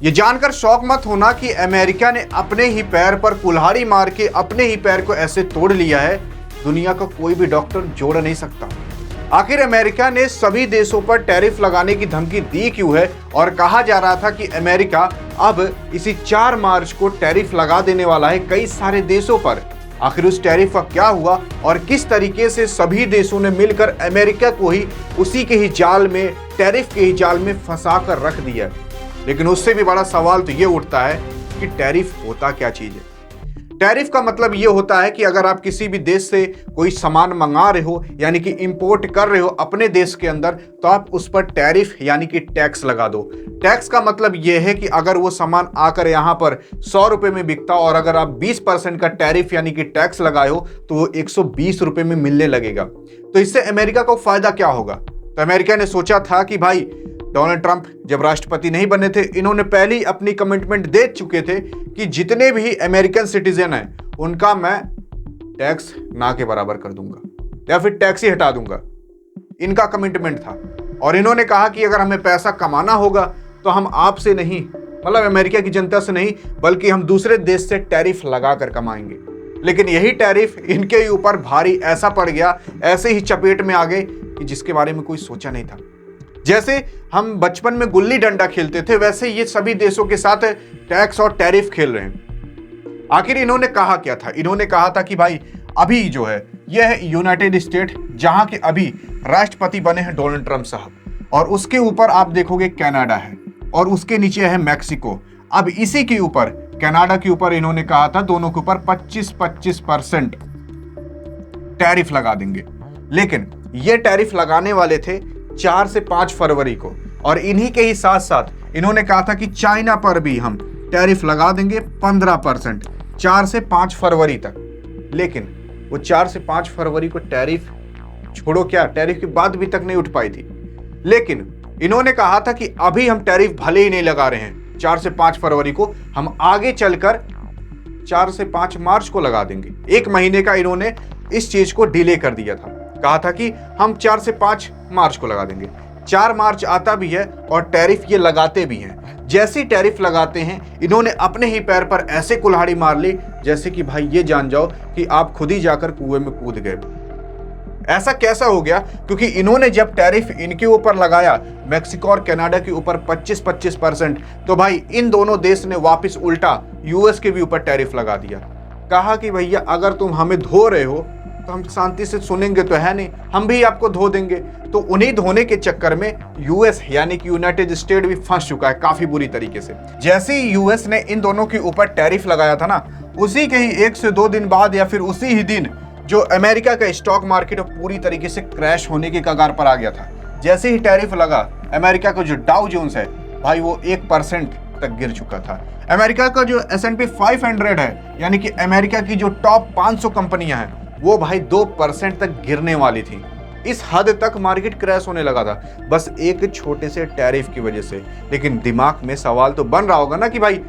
ये जानकर शौक मत होना कि अमेरिका ने अपने ही पैर पर कुल्हाड़ी मार के अपने ही पैर को ऐसे तोड़ लिया है, दुनिया का कोई भी डॉक्टर जोड़ नहीं सकता। आखिर अमेरिका ने सभी देशों पर टैरिफ लगाने की धमकी दी क्यों है? और कहा जा रहा था कि अमेरिका अब इसी 4 मार्च को टैरिफ लगा देने वाला है कई सारे देशों पर। आखिर उस टैरिफ का क्या हुआ और किस तरीके से सभी देशों ने मिलकर अमेरिका को ही उसी के ही जाल में, टैरिफ के ही जाल में फंसा कर रख दिया। लेकिन उससे भी बड़ा सवाल तो ये उठता है कि टैरिफ होता क्या चीज है। टैरिफ का मतलब ये होता है कि अगर आप किसी भी देश से कोई सामान मंगा रहे हो, यानी कि इंपोर्ट कर रहे हो अपने देश के अंदर, तो आप उस पर टैरिफ यानी कि टैक्स लगा दो। टैक्स का मतलब ये है कि अगर वो सामान आकर यहाँ पर 100 रुपए में बिकता और अगर आप 20% का टैरिफ यानी कि टैक्स लगाए हो तो वो 120 रुपए में मिलने लगेगा। तो इससे अमेरिका को फायदा क्या होगा? तो अमेरिका ने सोचा था कि भाई डोनाल्ड ट्रंप जब राष्ट्रपति नहीं बने थे, इन्होंने पहले ही अपनी कमिटमेंट दे चुके थे कि जितने भी अमेरिकन सिटीजन हैं उनका मैं टैक्स ना के बराबर कर दूंगा या फिर टैक्स ही हटा दूंगा। इनका कमिटमेंट था और इन्होंने कहा कि अगर हमें पैसा कमाना होगा तो हम आपसे नहीं, मतलब अमेरिका की जनता से नहीं, बल्कि हम दूसरे देश से टैरिफ लगा कर कमाएंगे। लेकिन यही टैरिफ इनके ऊपर भारी ऐसा पड़ गया, ऐसे ही चपेट में आ गए कि जिसके बारे में कोई सोचा नहीं था। जैसे हम बचपन में गुल्ली डंडा खेलते थे, वैसे ये सभी देशों के साथ टैक्स और टैरिफ खेल रहे हैं। आखिर इन्होंने कहा क्या था? इन्होंने कहा था कि भाई अभी जो है यह है यूनाइटेड स्टेट, जहां के अभी राष्ट्रपति बने हैं डोनाल्ड ट्रंप साहब, और उसके ऊपर आप देखोगे कनाडा है और उसके नीचे है मैक्सिको। अब इसी के ऊपर, कनाडा के ऊपर इन्होंने कहा था दोनों के ऊपर 25% टैरिफ लगा देंगे। लेकिन ये टैरिफ लगाने वाले थे 4 से 5 फरवरी को, और इन्हीं के ही साथ साथ इन्होंने कहा था कि चाइना पर भी हम टैरिफ लगा देंगे 15%, 4 से 5 फरवरी तक। लेकिन वो 4 से 5 फरवरी को टैरिफ छोड़ो, क्या टैरिफ की बात भी तक नहीं उठ पाई थी। लेकिन इन्होंने कहा था कि अभी हम टैरिफ भले ही नहीं लगा रहे हैं 4 से 5 फरवरी को, हम आगे चलकर 4 से 5 मार्च को लगा देंगे। 1 महीने का इन्होंने इस चीज को डिले कर दिया था। कहा था कि हम 4 से 5 मार्च को लगा देंगे। 4 मार्च आता भी है और टैरिफ ये लगाते भी हैं। जैसे ही टैरिफ लगाते हैं, इन्होंने अपने ही पैर पर ऐसे कुल्हाड़ी मार ली जैसे कि भाई ये जान जाओ कि आप खुद ही जाकर कुएं में कूद गए। ऐसा कैसा हो गया? क्योंकि इन्होंने जब टैरिफ इनके ऊपर लगाया, मैक्सिको और कनाडा के ऊपर 25%, तो भाई इन दोनों देश ने वापस उल्टा यूएस के भी ऊपर टैरिफ लगा दिया। कहा कि भैया अगर तुम हमें धो रहे हो तो हम शांति से सुनेंगे तो है नहीं, हम भी आपको धो देंगे। तो उन्हीं धोने के चक्कर में यूएस यानी कि यूनाइटेड स्टेट भी फंस चुका है काफी बुरी तरीके से। जैसे ही यूएस ने इन दोनों के ऊपर टैरिफ लगाया था ना, उसी के ही 1 से 2 दिन बाद या फिर उसी ही दिन जो अमेरिका का स्टॉक मार्केट पूरी तरीके से क्रैश होने के कगार पर आ गया था। जैसे ही टैरिफ लगा, अमेरिका का जो डाउ जोन्स है भाई वो 1% तक गिर चुका था। अमेरिका का जो S&P 500 है, यानी कि अमेरिका की जो टॉप 500 कंपनियां हैं, वो भाई 2% तक गिरने वाली थी। इस हद तक मार्केट क्रैश होने लगा था बस एक छोटे से टैरिफ की वजह से। लेकिन दिमाग में सवाल तो बन रहा होगा ना कि भाई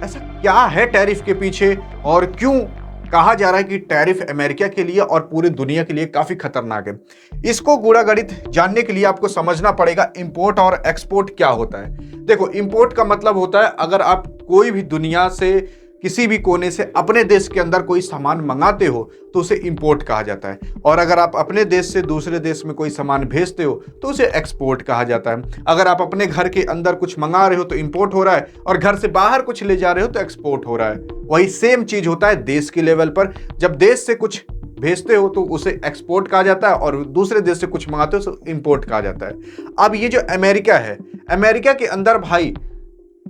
ऐसा क्या है टैरिफ के पीछे, और क्यों कहा जा रहा है कि टैरिफ अमेरिका के लिए और पूरी दुनिया के लिए काफी खतरनाक है। इसको गूढ़ा गणित जानने के लिए आपको समझना पड़ेगा इंपोर्ट और एक्सपोर्ट क्या होता है। देखो, इंपोर्ट का मतलब होता है अगर आप कोई भी दुनिया से किसी भी कोने से अपने देश के अंदर कोई सामान मंगाते हो तो उसे इंपोर्ट कहा जाता है, और अगर आप अपने देश से दूसरे देश में कोई सामान भेजते हो तो उसे एक्सपोर्ट कहा जाता है। अगर आप अपने घर के अंदर कुछ मंगा रहे हो तो इंपोर्ट हो रहा है, और घर से बाहर कुछ ले जा रहे हो तो एक्सपोर्ट हो रहा है। वही सेम चीज होता है देश के लेवल पर। जब देश से कुछ भेजते हो तो उसे एक्सपोर्ट कहा जाता है, और दूसरे देश से कुछ मंगाते हो तो इंपोर्ट कहा जाता है। अब ये जो अमेरिका है, अमेरिका के अंदर भाई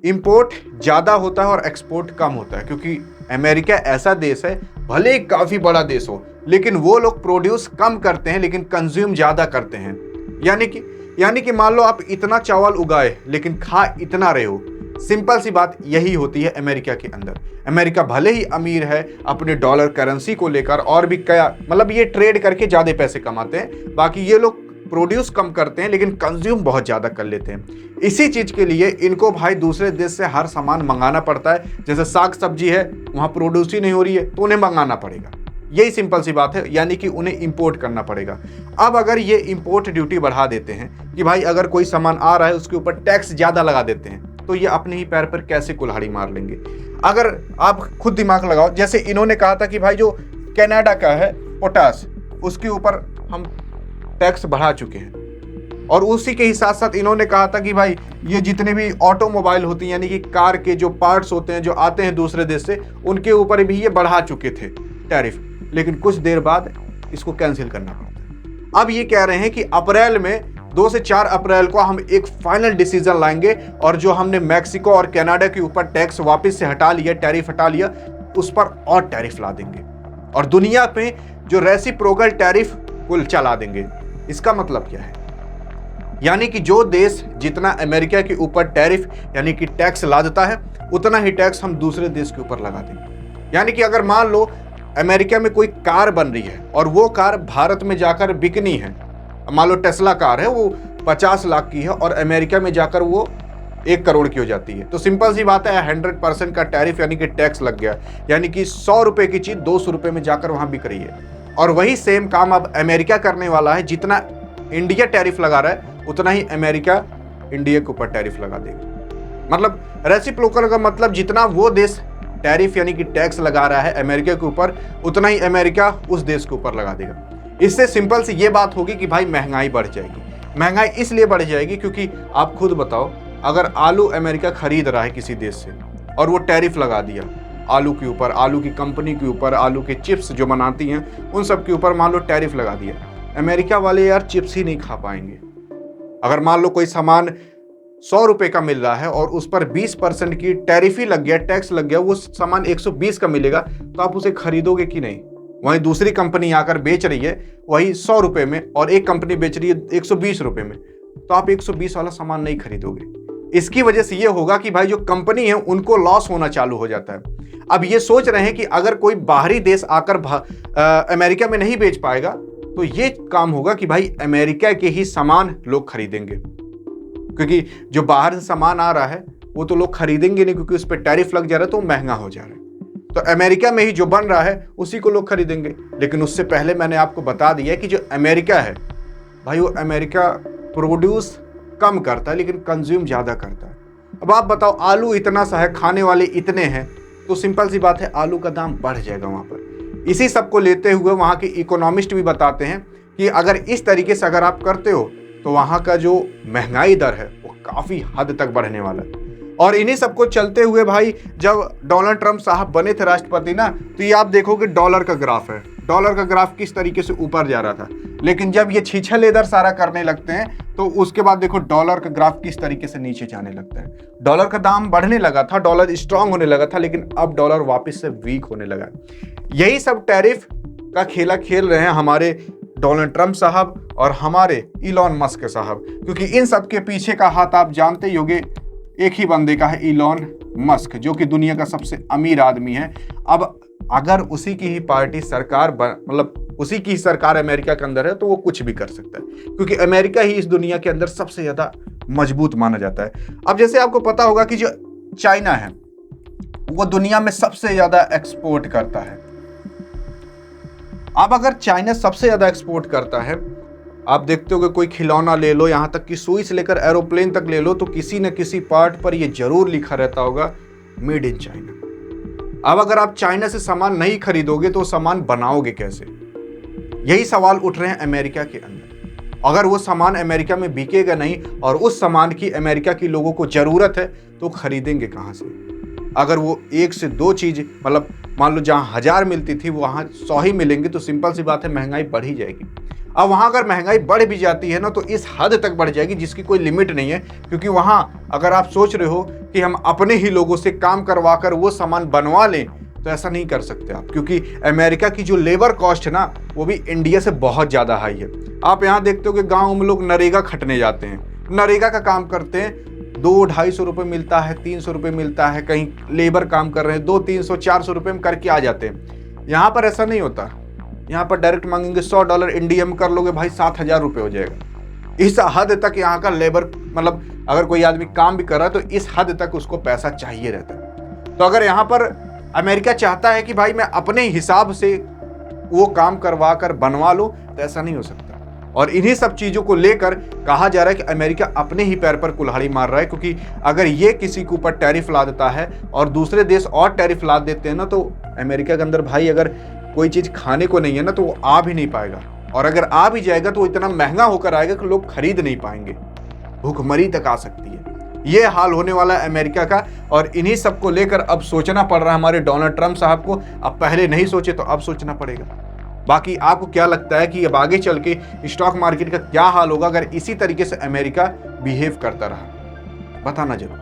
इंपोर्ट ज्यादा होता है और एक्सपोर्ट कम होता है, क्योंकि अमेरिका ऐसा देश है, भले ही काफी बड़ा देश हो, लेकिन वो लोग प्रोड्यूस कम करते हैं लेकिन कंज्यूम ज्यादा करते हैं। यानी कि मान लो आप इतना चावल उगाए लेकिन खा इतना रहे हो। सिंपल सी बात यही होती है अमेरिका के अंदर। अमेरिका भले ही अमीर है अपने डॉलर करेंसी को लेकर, और भी क्या मतलब ये ट्रेड करके ज्यादा पैसे कमाते हैं, बाकी ये लोग प्रोड्यूस कम करते हैं लेकिन कंज्यूम बहुत ज्यादा कर लेते हैं। इसी चीज के लिए इनको भाई दूसरे देश से हर सामान मंगाना पड़ता है। जैसे साग सब्जी है, वहां प्रोड्यूस ही नहीं हो रही है तो उन्हें मंगाना पड़ेगा। यही सिंपल सी बात है, यानी कि उन्हें इंपोर्ट करना पड़ेगा। अब अगर ये इंपोर्ट ड्यूटी बढ़ा देते हैं कि भाई अगर कोई सामान आ रहा है उसके ऊपर टैक्स ज्यादा लगा देते हैं, तो ये अपने ही पैर पर कैसे कुल्हाड़ी मार लेंगे? अगर आप खुद दिमाग लगाओ, जैसे इन्होंने कहा था कि भाई जो कनाडा का है पोटाश, उसके ऊपर हम टैक्स बढ़ा चुके हैं, और उसी के ही साथ साथ इन्होंने कहा था कि भाई ये जितने भी ऑटोमोबाइल होती हैं, यानी कि कार के जो पार्ट्स होते हैं जो आते हैं दूसरे देश से, उनके ऊपर भी ये बढ़ा चुके थे टैरिफ, लेकिन कुछ देर बाद इसको कैंसिल करना पड़ा। अब ये कह रहे हैं कि अप्रैल में 2 से 4 अप्रैल को हम एक फाइनल डिसीजन लाएंगे, और जो हमने मैक्सिको और कनाडा के ऊपर टैक्स वापस से हटा लिया, टैरिफ हटा लिया, उस पर और टैरिफ ला देंगे और दुनिया पे जो रेसिप्रोकल टैरिफ कुल चला देंगे। इसका मतलब क्या है? यानी कि जो देश जितना अमेरिका के ऊपर टैरिफ यानी कि टैक्स लादता है, उतना ही टैक्स हम दूसरे देश के ऊपर लगा देंगे। यानी कि अगर मान लो अमेरिका में कोई कार बन रही है और वो कार भारत में जाकर बिकनी है, मान लो टेस्ला कार है, वो 50 लाख की है और अमेरिका में जाकर वो 1 करोड़ की हो जाती है, तो सिंपल सी बात है 100% का टैरिफ यानी कि टैक्स लग गया। यानी कि 100 रुपए की चीज 200 रुपए में जाकर वहां बिक रही है। और वही सेम काम अब अमेरिका करने वाला है। जितना इंडिया टैरिफ लगा रहा है, उतना ही अमेरिका इंडिया के ऊपर टैरिफ लगा देगा। मतलब रेसिप्रोकल का मतलब जितना वो देश टैरिफ यानी कि टैक्स लगा रहा है अमेरिका के ऊपर, उतना ही अमेरिका उस देश के ऊपर लगा देगा। इससे सिंपल सी ये बात होगी कि भाई महंगाई बढ़ जाएगी। महंगाई इसलिए बढ़ जाएगी क्योंकि आप खुद बताओ, अगर आलू अमेरिका खरीद रहा है किसी देश से और वो टैरिफ लगा दिया आलू के ऊपर, आलू की कंपनी के ऊपर, आलू के चिप्स जो बनाती हैं उन सब के ऊपर मान लो टैरिफ लगा दिया, अमेरिका वाले यार चिप्स ही नहीं खा पाएंगे। अगर मान लो कोई सामान 100 रुपए का मिल रहा है और उस पर 20% की टैरिफ ही लग गया, टैक्स लग गया, वो सामान 120 का मिलेगा, तो आप उसे खरीदोगे कि नहीं? वहीं दूसरी कंपनी आकर बेच रही है वही 100 रुपए में और एक कंपनी बेच रही है 120 रुपए में, तो आप 120 वाला सामान नहीं खरीदोगे। इसकी वजह से ये होगा कि भाई जो कंपनी है उनको लॉस होना चालू हो जाता है। अब ये सोच रहे हैं कि अगर कोई बाहरी देश आकर अमेरिका में नहीं बेच पाएगा, तो ये काम होगा कि भाई अमेरिका के ही सामान लोग खरीदेंगे, क्योंकि जो बाहर से सामान आ रहा है वो तो लोग खरीदेंगे नहीं, क्योंकि उस पर टैरिफ लग जा रहा है तो महंगा हो जा रहा है। तो अमेरिका में ही जो बन रहा है उसी को लोग खरीदेंगे। लेकिन उससे पहले मैंने आपको बता दिया कि जो अमेरिका है भाई, वो अमेरिका प्रोड्यूस कम करता है लेकिन कंज्यूम ज़्यादा करता है। अब आप बताओ, आलू इतना सा है, खाने वाले इतने हैं, तो सिंपल सी बात है आलू का दाम बढ़ जाएगा वहाँ पर। इसी सब को लेते हुए वहाँ के इकोनॉमिस्ट भी बताते हैं कि अगर इस तरीके से अगर आप करते हो तो वहाँ का जो महंगाई दर है वो काफ़ी हद तक बढ़ने वाला है। और इन्हीं सबको चलते हुए भाई जब डोनाल्ड ट्रंप साहब बने थे राष्ट्रपति ना, तो ये आप देखोगे डॉलर का ग्राफ है, डॉलर का ग्राफ किस तरीके से ऊपर जा रहा था। लेकिन जब ये छीछल इधर सारा करने लगते हैं तो उसके बाद देखो डॉलर का ग्राफ किस तरीके से नीचे जाने लगता है। डॉलर का दाम बढ़ने लगा था, डॉलर स्ट्रांग होने लगा था, लेकिन अब डॉलर वापस से वीक होने लगा। यही सब टैरिफ का खेला खेल रहे हैं हमारे डोनाल्ड ट्रंप साहब और हमारे इलॉन मस्क साहब, क्योंकि इन सब के पीछे का हाथ आप जानते ही होंगे, एक ही बंदे का है, इलॉन मस्क, जो कि दुनिया का सबसे अमीर आदमी है। अब अगर उसी की ही पार्टी सरकार मतलब उसी की सरकार अमेरिका के अंदर है तो वो कुछ भी कर सकता है, क्योंकि अमेरिका ही इस दुनिया के अंदर सबसे ज्यादा मजबूत माना जाता है। अब जैसे आपको पता होगा कि जो चाइना है वो दुनिया में सबसे ज्यादा एक्सपोर्ट करता है। अब अगर चाइना सबसे ज्यादा एक्सपोर्ट करता है, आप देखते होगे कोई खिलौना ले लो, यहाँ तक कि सुई से लेकर एरोप्लेन तक ले लो, तो किसी न किसी पार्ट पर ये जरूर लिखा रहता होगा मेड इन चाइना। अब अगर आप चाइना से सामान नहीं खरीदोगे तो सामान बनाओगे कैसे? यही सवाल उठ रहे हैं अमेरिका के अंदर। अगर वो सामान अमेरिका में बिकेगा नहीं और उस सामान की अमेरिका के लोगों को जरूरत है तो खरीदेंगे कहाँ से? अगर वो 1 से 2 चीज मतलब मान लो जहाँ 1000 मिलती थी वहाँ 100 ही मिलेंगे, तो सिंपल सी बात है महंगाई बढ़ ही जाएगी। अब वहाँ अगर महंगाई बढ़ भी जाती है ना, तो इस हद तक बढ़ जाएगी जिसकी कोई लिमिट नहीं है, क्योंकि वहाँ अगर आप सोच रहे हो कि हम अपने ही लोगों से काम करवा कर वो सामान बनवा लें, तो ऐसा नहीं कर सकते आप, क्योंकि अमेरिका की जो लेबर कॉस्ट है ना वो भी इंडिया से बहुत ज़्यादा हाई है। आप यहाँ देखते हो कि गाँव में लोग नरेगा खटने जाते हैं, नरेगा का काम करते हैं, 200-250 रुपये मिलता है, 300 रुपये मिलता है, कहीं लेबर काम कर रहे हैं 200-300-400 रुपये में करके आ जाते हैं। यहाँ पर ऐसा नहीं होता, यहाँ पर डायरेक्ट मांगेंगे $100 इंडिया में कर लोगे भाई 7000 रुपये हो जाएगा। इस हद तक यहाँ का लेबर मतलब अगर कोई आदमी काम भी कर रहा है तो इस हद तक उसको पैसा चाहिए रहता है। तो अगर यहाँ पर अमेरिका चाहता है कि भाई मैं अपने हिसाब से वो काम करवा कर बनवा लूँ, तो ऐसा नहीं हो सकता। और इन्हीं सब चीज़ों को लेकर कहा जा रहा है कि अमेरिका अपने ही पैर पर कुल्हाड़ी मार रहा है, क्योंकि अगर ये किसी के ऊपर टैरिफ ला देता है और दूसरे देश और टैरिफ ला देते हैं ना, तो अमेरिका के अंदर भाई अगर कोई चीज़ खाने को नहीं है ना, तो वो आ भी नहीं पाएगा, और अगर आ भी जाएगा तो इतना महंगा होकर आएगा कि लोग खरीद नहीं पाएंगे, भूखमरी तक आ सकती है। ये हाल होने वाला है अमेरिका का, और इन्हीं सब को लेकर अब सोचना पड़ रहा है हमारे डोनाल्ड ट्रंप साहब को। अब पहले नहीं सोचे तो अब सोचना पड़ेगा। बाकी आपको क्या लगता है कि अब आगे चल के स्टॉक मार्केट का क्या हाल होगा अगर इसी तरीके से अमेरिका बिहेव करता रहा? बताना जरूर।